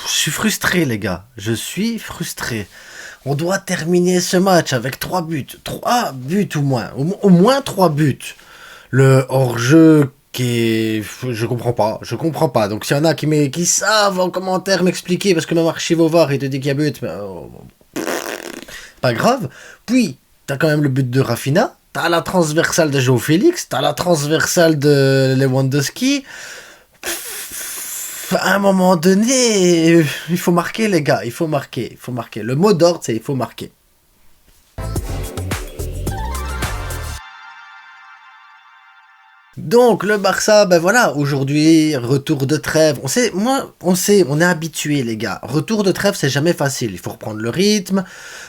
Je suis frustré, les gars. Je suis frustré. On doit terminer ce match avec 3 buts. 3 buts au moins. Au moins 3 buts. Le hors-jeu qui est... Je comprends pas. Je comprends pas. Donc s'il y en a qui savent en commentaire m'expliquer, parce que même Archivovar, il te dit qu'il y a but, mais... pas grave. Puis, t'as quand même le but de Rafinha. T'as la transversale de João Félix. T'as la transversale de Lewandowski. À un moment donné, il faut marquer, les gars. Il faut marquer. Il faut marquer. Le mot d'ordre, c'est il faut marquer. Donc le Barça, ben voilà, aujourd'hui, retour de trêve. On est habitué, les gars. Retour de trêve, c'est jamais facile. Il faut reprendre le rythme.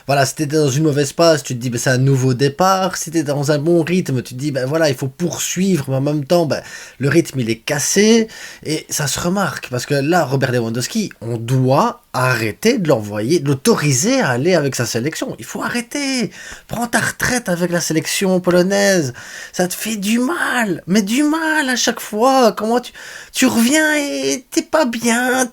Voilà, si t'es dans une mauvaise passe, tu te dis, ben c'est un nouveau départ. Si t'es dans un bon rythme, tu te dis, ben voilà, il faut poursuivre. Mais en même temps, ben, le rythme, il est cassé. Et ça se remarque. Parce que là, Robert Lewandowski, on doit arrêter de l'envoyer, de l'autoriser à aller avec sa sélection. Il faut arrêter. Prends ta retraite avec la sélection polonaise. Ça te fait du mal. Mais du mal à chaque fois. Comment tu reviens et t'es pas bien.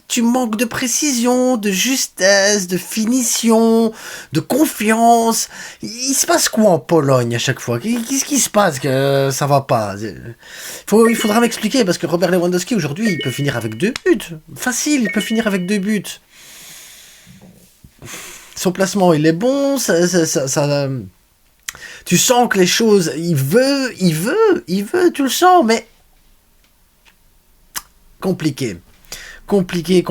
Tu manques de précision, de justesse, de finition, de confiance. Il se passe quoi en Pologne à chaque fois? Qu'est-ce qui se passe que ça va pas? Il faudra m'expliquer parce que Robert Lewandowski aujourd'hui, il peut finir avec 2 buts. Facile, il peut finir avec 2 buts. Son placement, il est bon. Tu sens que les choses, il veut, tu le sens, mais compliqué. Compliqué.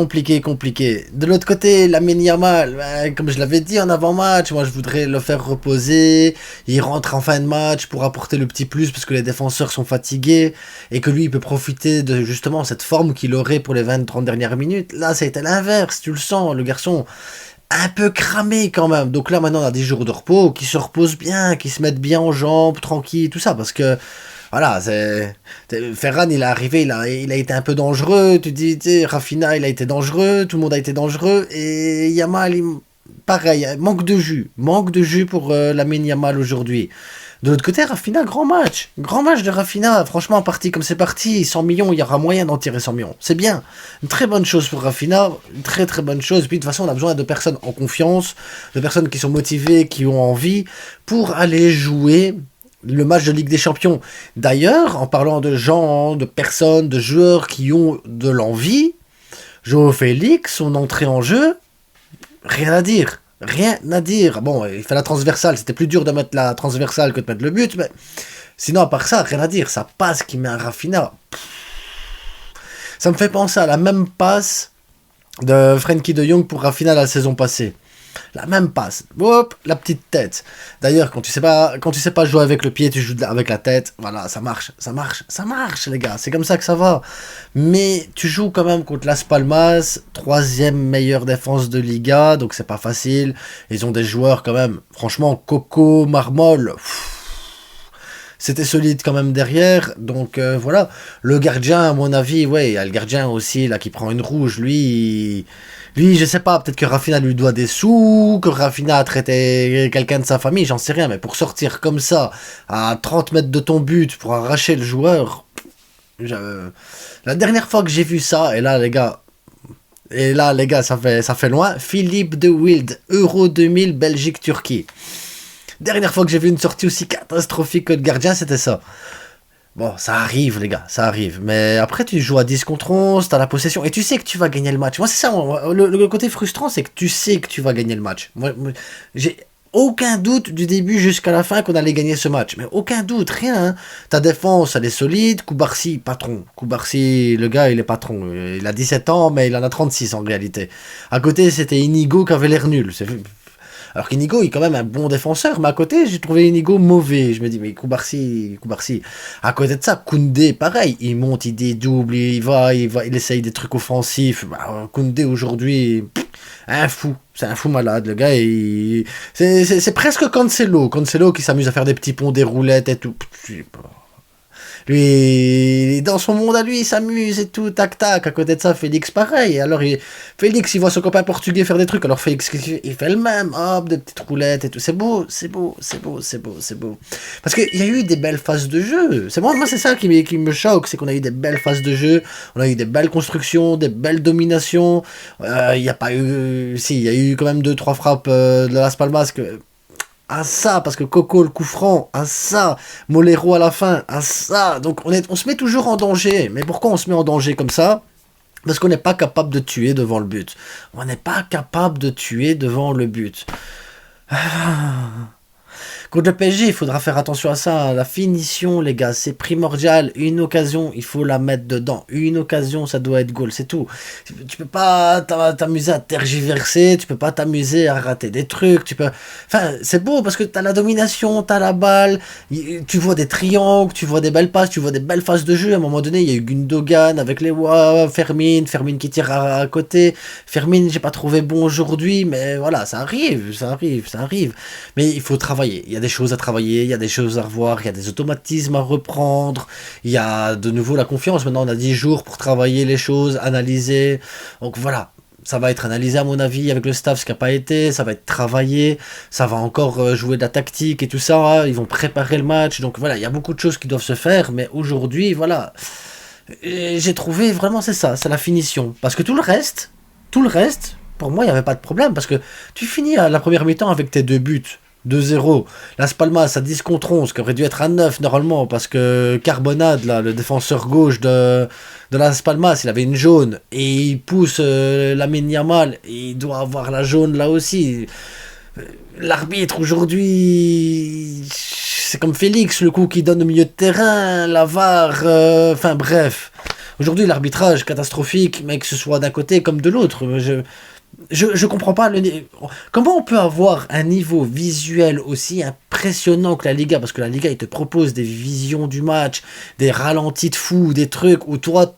De l'autre côté, Lamine Yamal, comme je l'avais dit en avant-match, moi je voudrais le faire reposer. Il rentre en fin de match pour apporter le petit plus parce que les défenseurs sont fatigués et que lui il peut profiter de justement cette forme qu'il aurait pour les 20-30 dernières minutes. Là, ça a été l'inverse, tu le sens, le garçon un peu cramé quand même. Donc là, maintenant, on a des jours de repos, qui se reposent bien, qui se mettent bien en jambes, tranquille, tout ça, parce que voilà, Ferran, il est arrivé, il a été un peu dangereux. Tu dis, tu sais, Rafinha, il a été dangereux, tout le monde a été dangereux. Et Yamal, pareil, manque de jus pour Lamine Yamal aujourd'hui. De l'autre côté, Rafinha, grand match de Rafinha. Franchement, parti comme c'est parti, 100 millions, il y aura moyen d'en tirer 100 millions. C'est bien, une très bonne chose pour Rafinha, une très très bonne chose. Puis de toute façon, on a besoin de personnes en confiance, de personnes qui sont motivées, qui ont envie, pour aller jouer le match de Ligue des Champions. D'ailleurs, en parlant de gens, de personnes, de joueurs qui ont de l'envie, João Félix, son entrée en jeu, rien à dire. Bon, il fait la transversale, c'était plus dur de mettre la transversale que de mettre le but, mais sinon, à part ça, rien à dire. Sa passe qui met un Rafinha, ça me fait penser à la même passe de Frenkie de Jong pour Rafinha la saison passée. La même passe, hop, la petite tête. D'ailleurs, quand tu sais pas jouer avec le pied, tu joues avec la tête. Voilà, ça marche, les gars. C'est comme ça que ça va. Mais tu joues quand même contre Las Palmas, 3e meilleure défense de Liga, donc c'est pas facile. Ils ont des joueurs quand même, franchement, Coco, Marmol. C'était solide quand même derrière, donc voilà. Le gardien, à mon avis, ouais, il y a le gardien aussi là qui prend une rouge. Lui, je sais pas, peut-être que Rafinha lui doit des sous, que Rafinha a traité quelqu'un de sa famille, j'en sais rien, mais pour sortir comme ça, à 30 mètres de ton but, pour arracher le joueur, la dernière fois que j'ai vu ça, et là les gars, ça fait loin, Philippe de Wild, Euro 2000, Belgique-Turquie. Dernière fois que j'ai vu une sortie aussi catastrophique que le gardien, c'était ça. Bon, ça arrive, les gars, ça arrive. Mais après, tu joues à 10 contre 11, t'as la possession, et tu sais que tu vas gagner le match. Moi, c'est ça, le côté frustrant, c'est que tu sais que tu vas gagner le match. Moi, j'ai aucun doute du début jusqu'à la fin qu'on allait gagner ce match. Mais aucun doute, rien. Hein. Ta défense, elle est solide. Koubarsi, patron. Koubarsi, le gars, il est patron. Il a 17 ans, mais il en a 36 en réalité. À côté, c'était Inigo qui avait l'air nul. Alors qu'Inigo il est quand même un bon défenseur, mais à côté, j'ai trouvé Inigo mauvais. Je me dis, mais Koubarsi. À côté de ça, Koundé, pareil, il monte, il dédouble, il essaye des trucs offensifs. Bah, Koundé, aujourd'hui, c'est un fou malade, le gars, c'est presque Cancelo qui s'amuse à faire des petits ponts, des roulettes et tout. Lui, il est dans son monde à lui, il s'amuse et tout, tac tac. À côté de ça, Félix pareil. Alors Félix, il voit son copain portugais faire des trucs, alors Félix, il fait le même, hop, des petites roulettes et tout. C'est beau, c'est beau, c'est beau, c'est beau, c'est beau. Parce qu'il y a eu des belles phases de jeu. C'est moi c'est ça qui me choque, c'est qu'on a eu des belles phases de jeu, on a eu des belles constructions, des belles dominations. Il y a pas eu, si, il y a eu quand même 2-3 frappes de Las Palmas que à ça, parce que Coco le coup franc, à ça, Molero à la fin, à ça. Donc on se met toujours en danger. Mais pourquoi on se met en danger comme ça? Parce qu'on n'est pas capable de tuer devant le but. On n'est pas capable de tuer devant le but. Contre le PSG, il faudra faire attention à ça. La finition, les gars, c'est primordial. Une occasion, il faut la mettre dedans. Une occasion, ça doit être goal, c'est tout. Tu peux pas t'amuser à tergiverser, tu peux pas t'amuser à rater des trucs. Enfin, c'est beau parce que t'as la domination, t'as la balle, tu vois des triangles, tu vois des belles passes, tu vois des belles phases de jeu. À un moment donné, il y a eu Gundogan avec les Fermin qui tire à côté. Fermin, j'ai pas trouvé bon aujourd'hui, mais voilà, ça arrive. Mais il faut travailler. Il y a des choses à travailler, il y a des choses à revoir, il y a des automatismes à reprendre, il y a de nouveau la confiance. Maintenant, on a 10 jours pour travailler les choses, analyser. Donc voilà, ça va être analysé à mon avis avec le staff, ce qui n'a pas été, ça va être travaillé, ça va encore jouer de la tactique et tout ça, hein. Ils vont préparer le match. Donc voilà, il y a beaucoup de choses qui doivent se faire, mais aujourd'hui, voilà, j'ai trouvé vraiment c'est ça, c'est la finition. Parce que tout le reste, pour moi, il n'y avait pas de problème, parce que tu finis à la première mi-temps avec tes 2 buts. 2-0. Las Palmas à 10 contre 11, qui aurait dû être à 9 normalement, parce que Carbonade, là, le défenseur gauche de Las Palmas, il avait une jaune, et il pousse Lamine Yamal, et il doit avoir la jaune là aussi. L'arbitre aujourd'hui, c'est comme Félix, le coup qu'il donne au milieu de terrain, la VAR, enfin bref. Aujourd'hui, l'arbitrage catastrophique, mais que ce soit d'un côté comme de l'autre. Je comprends pas comment on peut avoir un niveau visuel aussi impressionnant que la Liga, parce que la Liga il te propose des visions du match, des ralentis de fou, des trucs où toi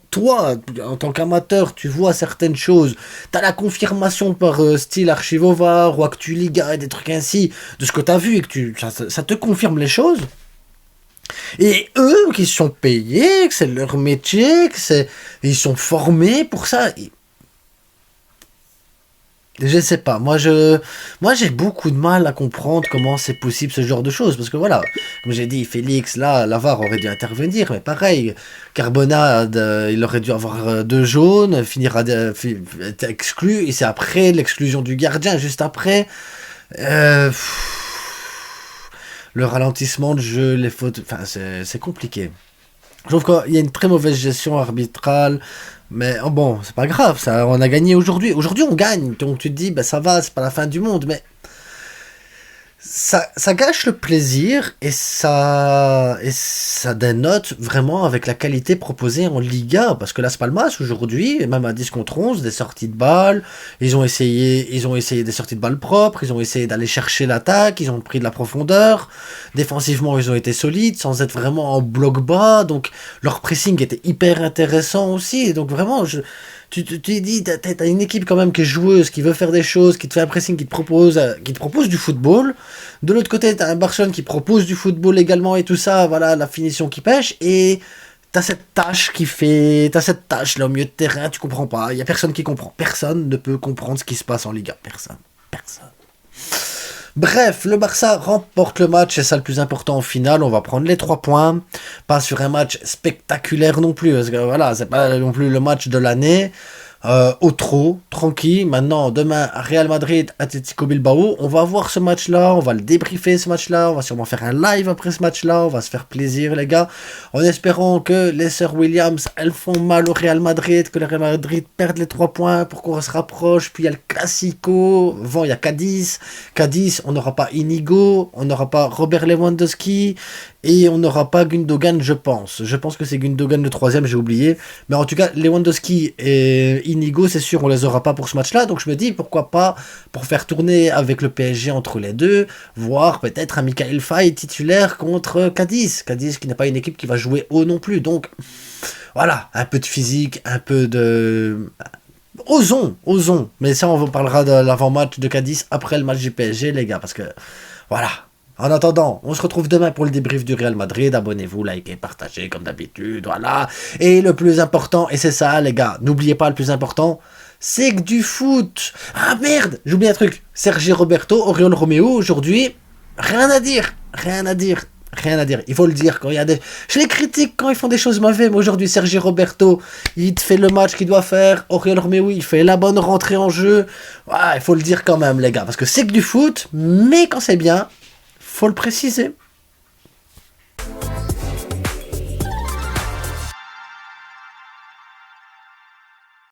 en tant qu'amateur tu vois certaines choses, t'as la confirmation par style Archivovar ou Actuliga et des trucs ainsi de ce que t'as vu et que ça te confirme les choses. Et eux qui sont payés, que c'est leur métier, ils sont formés pour ça. Je sais pas, moi j'ai beaucoup de mal à comprendre comment c'est possible ce genre de choses, parce que voilà, comme j'ai dit, Félix, là, Lavar aurait dû intervenir, mais pareil, Carbonade, il aurait dû avoir 2 jaunes, être exclu, et c'est après l'exclusion du gardien, juste après, le ralentissement de jeu, les fautes, enfin c'est compliqué. Je trouve qu'il y a une très mauvaise gestion arbitrale. Mais oh bon, c'est pas grave, ça, on a gagné aujourd'hui. Aujourd'hui, on gagne. Donc tu te dis, bah, ça va, c'est pas la fin du monde. Mais ça gâche le plaisir et ça dénote vraiment avec la qualité proposée en Liga. Parce que Las Palmas, aujourd'hui, même à 10 contre 11, des sorties de balles, ils ont essayé des sorties de balles propres, ils ont essayé d'aller chercher l'attaque, ils ont pris de la profondeur. Défensivement, ils ont été solides, sans être vraiment en bloc bas. Donc leur pressing était hyper intéressant aussi. Donc vraiment, tu dis, t'as une équipe quand même qui est joueuse, qui veut faire des choses, qui te fait un pressing, qui te propose du football. De l'autre côté, t'as un Barcelone qui propose du football également et tout ça, voilà, la finition qui pêche. Et t'as cette tâche là au milieu de terrain, tu comprends pas, il y a personne qui comprend. Personne ne peut comprendre ce qui se passe en Liga. Personne. Bref, le Barça remporte le match, c'est ça le plus important en finale, on va prendre les 3 points, pas sur un match spectaculaire non plus, parce que voilà, c'est pas non plus le match de l'année, au trop, tranquille. Maintenant, demain, Real Madrid, Atlético Bilbao, on va voir ce match-là, on va le débriefer ce match-là, on va sûrement faire un live après ce match-là, on va se faire plaisir les gars, en espérant que les sœurs Williams, elles font mal au Real Madrid, que le Real Madrid perde les 3 points pour qu'on se rapproche, puis il y a le Classico, avant il y a Cadiz, on n'aura pas Inigo, on n'aura pas Robert Lewandowski, et on n'aura pas Gundogan, je pense que c'est Gundogan le 3ème, j'ai oublié, mais en tout cas, Lewandowski et Inigo, c'est sûr, on les aura pas pour ce match-là, donc je me dis, pourquoi pas, pour faire tourner avec le PSG entre les deux, voir peut-être un Michael Faye titulaire contre Cadiz qui n'est pas une équipe qui va jouer haut non plus, donc voilà, un peu de physique, un peu de... Osons, mais ça on vous parlera de l'avant-match de Cadiz après le match du PSG les gars, parce que voilà, En attendant, on se retrouve demain pour le débrief du Real Madrid. Abonnez-vous, likez, partagez comme d'habitude, voilà. Et le plus important, et c'est ça les gars, n'oubliez pas le plus important, c'est que du foot. Ah merde, j'ai oublié un truc. Sergi Roberto, Oriol Roméo, aujourd'hui, rien à dire, rien à dire. Rien à dire, il faut le dire quand il y a des... Je les critique quand ils font des choses mauvaises, mais aujourd'hui Sergi Roberto, il te fait le match qu'il doit faire, Oriol Roméo, il fait la bonne rentrée en jeu. Ouais, il faut le dire quand même les gars, parce que c'est que du foot, mais quand c'est bien, faut le préciser.